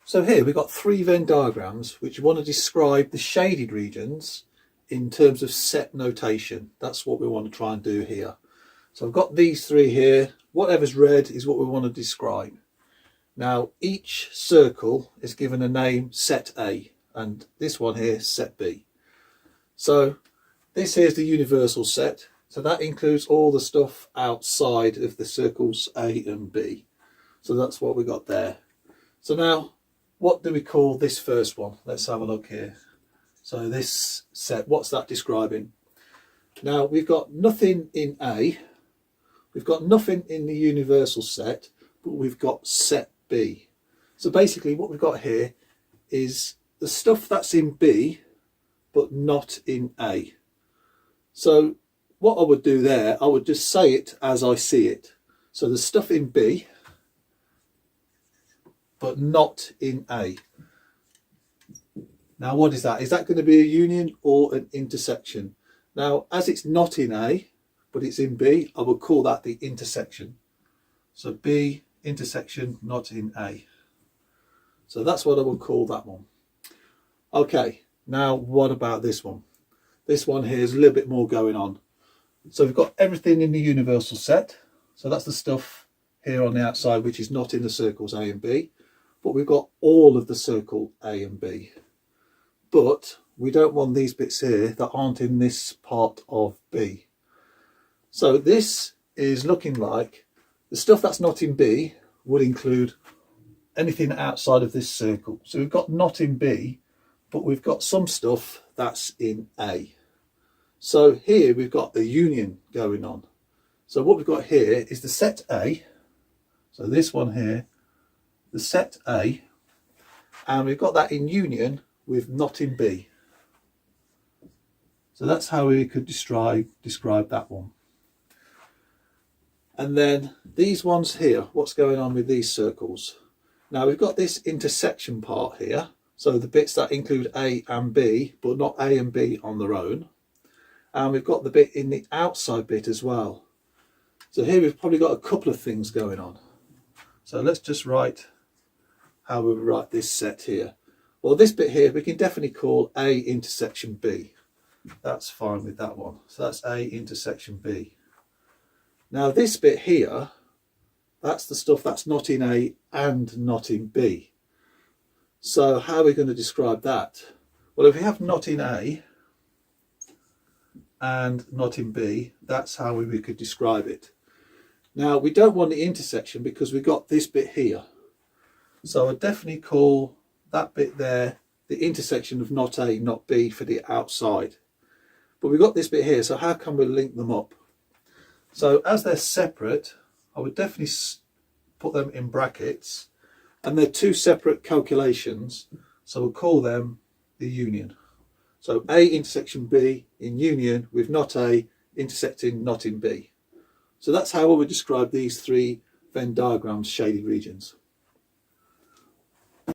So here we've got three Venn diagrams which want to describe the shaded regions in terms of set notation. That's what we want to try and do here. So I've got these three here. Whatever's red is what we want to describe. Now each circle is given a name set A, and this one here set B. So this here is the universal set. So that includes all the stuff outside of the circles A and B. So that's what we got there. So now, what do we call this first one? Let's have a look here. So this set, what's that describing? Now we've got nothing in A, we've got nothing in the universal set, but we've got set B. So basically what we've got here is the stuff that's in B, but not in A. So what I would do there, I would just say it as I see it. So the stuff in B, but not in A. Now what is that? Is that going to be a union or an intersection? Now as it's not in A, but it's in B, I would call that the intersection. So B, intersection, not in A. So that's what I would call that one. Okay, now what about this one? This one here is a little bit more going on. So we've got everything in the universal set. So that's the stuff here on the outside which is not in the circles A and B. But we've got all of the circle A and B. But we don't want these bits here that aren't in this part of B. So this is looking like the stuff that's not in B would include anything outside of this circle. So we've got not in B, but we've got some stuff that's in A. So here we've got a union going on. So what we've got here is the set A. So this one here, the set A, and we've got that in union with not in B. So that's how we could describe that one. And then these ones here, what's going on with these circles? Now we've got this intersection part here. So the bits that include A and B, but not A and B on their own. And we've got the bit in the outside bit as well. So here we've probably got a couple of things going on. So let's just write how we write this set here. Well, this bit here we can definitely call A intersection B. That's fine with that one. So that's A intersection B. Now this bit here, that's the stuff that's not in A and not in B. So how are we going to describe that? Well, if we have not in A and not in B, that's how we could describe it. Now we don't want the intersection because we've got this bit here. So I'd definitely call that bit there the intersection of not A, not B for the outside. But we've got this bit here, so how can we link them up? So as they're separate, I would definitely put them in brackets, and they're two separate calculations, so we'll call them the union. So A intersection B in union with not A intersecting not in B. So that's how I would describe these three Venn diagrams, shaded regions.